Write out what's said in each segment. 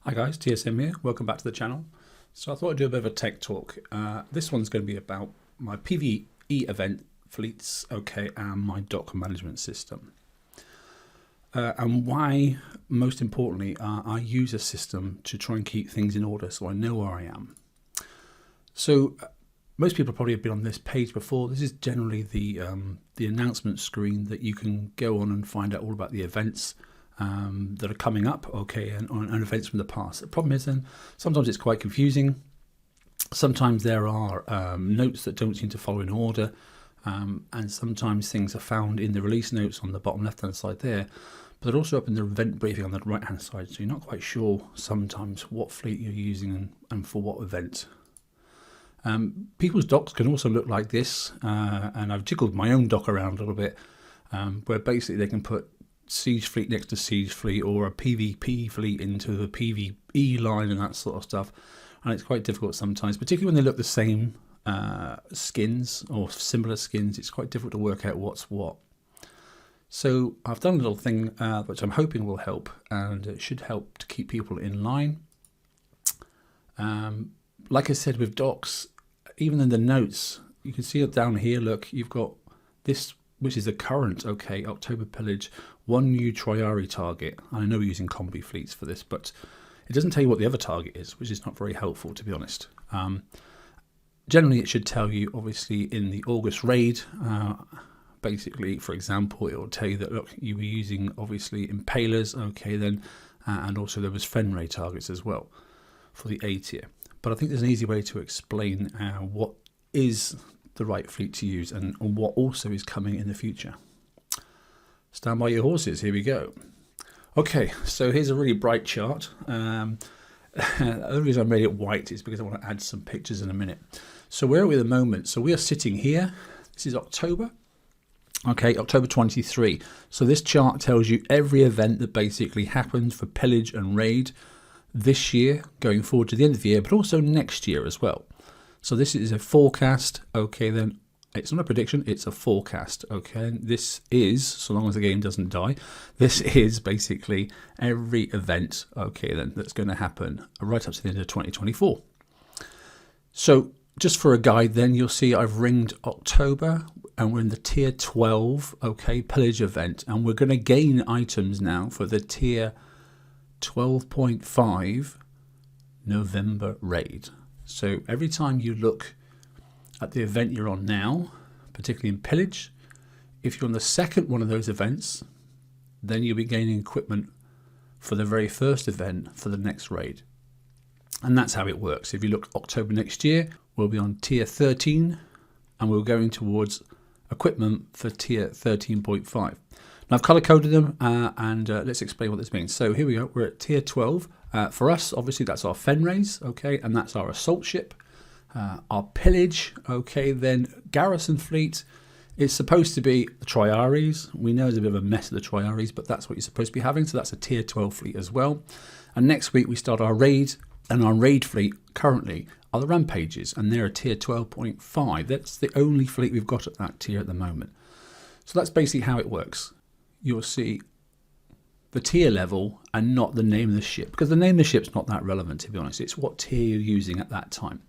Hi guys, TSM here. Welcome back to the channel. So I thought I'd do a bit of a tech talk. This one's going to be about my PvE event fleets, and my dock management system. And why, most importantly, I use a system to try and keep things in order so I know where I am. So most people probably have been on this page before. This is generally the announcement screen that you can go on and find out all about the events that are coming up, and events from the past. The problem is then sometimes it's quite confusing. Sometimes there are notes that don't seem to follow in order, and sometimes things are found in the release notes on the bottom left hand side there, but they're also up in the event briefing on the right hand side, so you're not quite sure sometimes what fleet you're using and for what event. People's docks can also look like this, and I've jiggled my own dock around a little bit, where basically they can put Siege fleet next to Siege fleet or a PvP fleet into the PvE line and that sort of stuff, and it's quite difficult sometimes, particularly when they look the same skins or similar skins. It's quite difficult to work out what's what. So I've done a little thing which I'm hoping will help, and it should help to keep people in line. Like I said with docks, even in the notes you can see it down here. Look, you've got this, which is the current October pillage, one new Triari target. I know we're using combi fleets for this, but it doesn't tell you what the other target is, which is not very helpful, to be honest. Generally it should tell you, obviously, in the August raid, basically, for example, it will tell you that, look, you were using obviously impalers, and also there was Fenray targets as well for the A tier. But I think there's an easy way to explain what is the right fleet to use and what also is coming in the future. Stand by your horses, here we go. Okay, so here's a really bright chart. The only reason I made it white is because I want to add some pictures in a minute. So where are we at the moment? So we are sitting here. This is October. October 23. So this chart tells you every event that basically happened for Pillage and Raid this year, going forward to the end of the year, but also next year as well. So this is a forecast, then it's not a prediction, it's a forecast, and this is, so long as the game doesn't die, this is basically every event, then that's going to happen right up to the end of 2024. So just for a guide then, you'll see I've ringed October, and we're in the tier 12, pillage event, and we're going to gain items now for the tier 12.5 November raid. So every time you look at the event you're on now, particularly in Pillage, if you're on the second one of those events, then you'll be gaining equipment for the very first event for the next raid. And that's how it works. If you look October next year, we'll be on tier 13, and we're going towards equipment for tier 13.5. Now I've color coded them, and let's explain what this means. So here we go, we're at tier 12. For us, obviously, that's our Fenrays, and that's our assault ship. Our Pillage, then Garrison fleet is supposed to be the Triaris. We know there's a bit of a mess of the Triaris, but that's what you're supposed to be having, so that's a tier 12 fleet as well. And next week we start our raid, and our raid fleet currently are the Rampages, and they're a tier 12.5. That's the only fleet we've got at that tier at the moment. So that's basically how it works. You'll see the tier level and not the name of the ship, because the name of the ship's not that relevant, to be honest. It's what tier you're using at that time.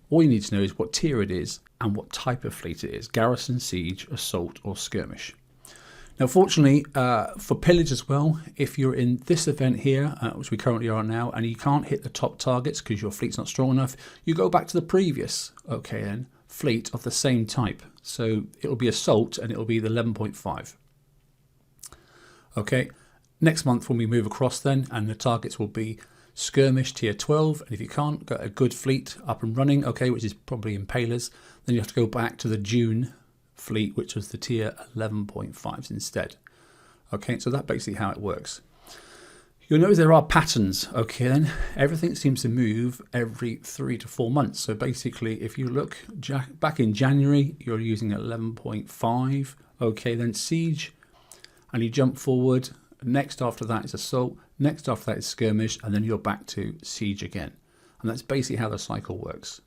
All you need to know is what tier it is and what type of fleet it is: garrison, siege, assault or skirmish. Now fortunately for Pillage as well, if you're in this event here, which we currently are now, and you can't hit the top targets because your fleet's not strong enough, you go back to the previous fleet of the same type. So it'll be assault, and it'll be the 11.5. Next month when we move across then, and the targets will be skirmish tier 12, and if you can't get a good fleet up and running, which is probably impalers, then you have to go back to the June fleet, which was the tier 11.5s instead. So that's basically how it works. You'll notice there are patterns, then everything seems to move every 3 to 4 months. So basically, if you look back in January, you're using 11.5, then siege, and you jump forward. Next after that is assault, next after that is skirmish, and then you're back to siege again. And that's basically how the cycle works.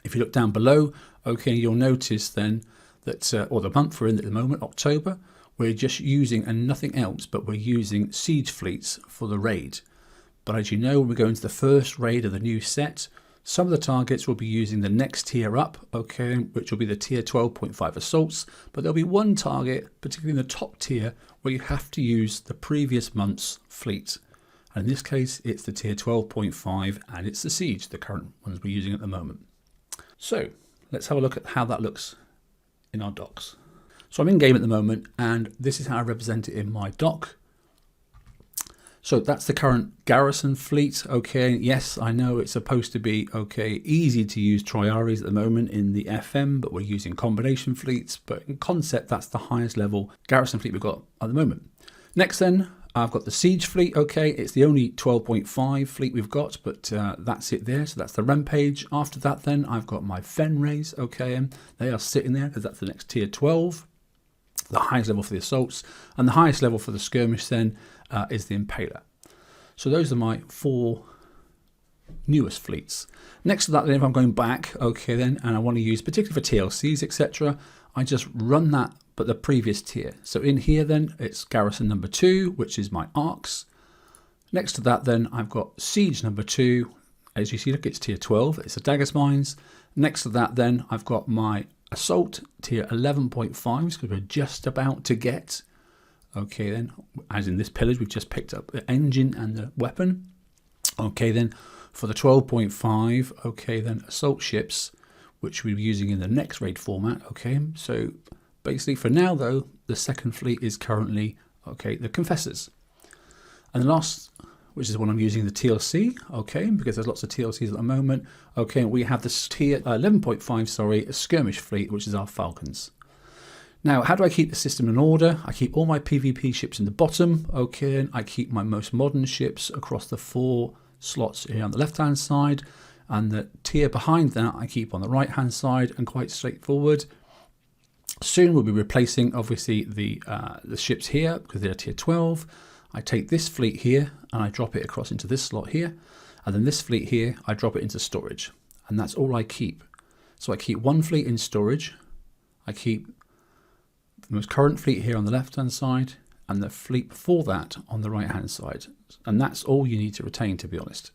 If you look down below, you'll notice then that, or the month we're in at the moment, October, we're just using, and nothing else, but we're using siege fleets for the raid. But as you know, when we go into the first raid of the new set, some of the targets will be using the next tier up, okay, which will be the tier 12.5 assaults, but there'll be one target, particularly in the top tier, where you have to use the previous month's fleet. And in this case, it's the tier 12.5 and it's the Siege, the current ones we're using at the moment. So let's have a look at how that looks in our docs. So I'm in game at the moment, and this is how I represent it in my doc. So that's the current garrison fleet, okay. Yes, I know it's supposed to be, okay, easy to use Triaries at the moment in the FM, but we're using combination fleets. But in concept, that's the highest level garrison fleet we've got at the moment. Next then, I've got the Siege fleet, okay. It's the only 12.5 fleet we've got, but that's it there. So that's the Rampage. After that then, I've got my Fenrays, okay. And they are sitting there because that's the next tier 12. The highest level for the assaults, and the highest level for the skirmish then is the Impaler. So those are my 4 newest fleets. Next to that then, if I'm going back, okay then, and I want to use particularly for TLCs, etc., I just run that but the previous tier. So in here then, it's garrison number 2, which is my arcs. Next to that then, I've got Siege number 2. As you see, look, it's tier 12, it's the Daggers Mines. Next to that then, I've got my Assault tier 11.5, because we're just about to get, okay then, as in this pillage, we've just picked up the engine and the weapon. Okay then, for the 12.5, okay then, assault ships, which we'll be using in the next raid format, okay. So basically for now though, the second fleet is currently, okay, the Confessors. And the last, which is what I'm using, the TLC, okay, because there's lots of TLCs at the moment. Okay, we have this tier 11.5, sorry, a skirmish fleet, which is our Falcons. Now, how do I keep the system in order? I keep all my PvP ships in the bottom, okay, and I keep my most modern ships across the 4 slots here on the left-hand side, and the tier behind that I keep on the right-hand side, and quite straightforward. Soon we'll be replacing, obviously, the ships here, because they're tier 12. I take this fleet here and I drop it across into this slot here, and then this fleet here I drop it into storage, and that's all I keep. So I keep one fleet in storage, I keep the most current fleet here on the left hand side, and the fleet before that on the right hand side, and that's all you need to retain, to be honest.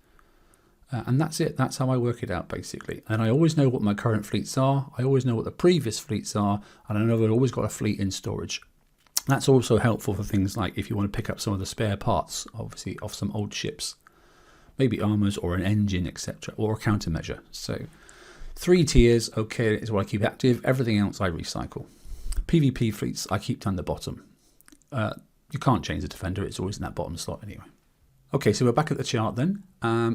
And that's it. That's how I work it out, basically. And I always know what my current fleets are, I always know what the previous fleets are, and I know I've always got a fleet in storage. That's also helpful for things like if you want to pick up some of the spare parts, obviously, off some old ships. Maybe armors or an engine, etc. or a countermeasure. So 3 tiers, okay, is what I keep active. Everything else I recycle. PvP fleets I keep down the bottom. You can't change the Defender. It's always in that bottom slot anyway. Okay, so we're back at the chart then.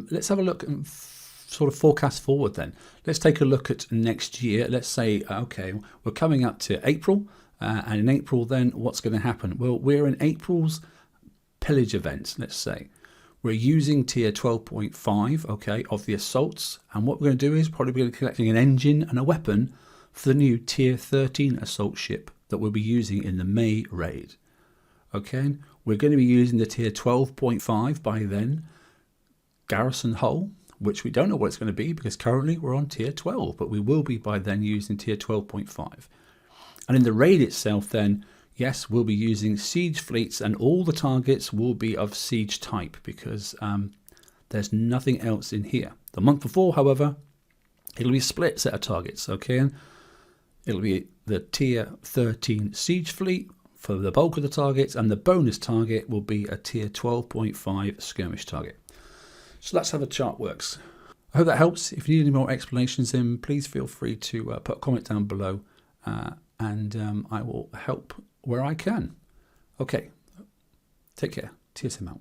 Let's have a look and sort of forecast forward then. Let's take a look at next year. Let's say, okay, we're coming up to April. And in April then, what's going to happen? Well, we're in April's Pillage event, let's say. We're using tier 12.5, okay, of the assaults. And what we're going to do is probably be collecting an engine and a weapon for the new tier 13 assault ship that we'll be using in the May raid. Okay, we're going to be using the tier 12.5 by then garrison hull, which we don't know what it's going to be because currently we're on tier 12, but we will be by then using tier 12.5. And in the raid itself then, yes, we'll be using siege fleets, and all the targets will be of siege type because there's nothing else in here. The month before, however, it'll be a split set of targets, okay? And it'll be the tier 13 siege fleet for the bulk of the targets, and the bonus target will be a tier 12.5 skirmish target. So that's how the chart works. I hope that helps. If you need any more explanations, then please feel free to put a comment down below, and I will help where I can. Okay, take care. TSM out.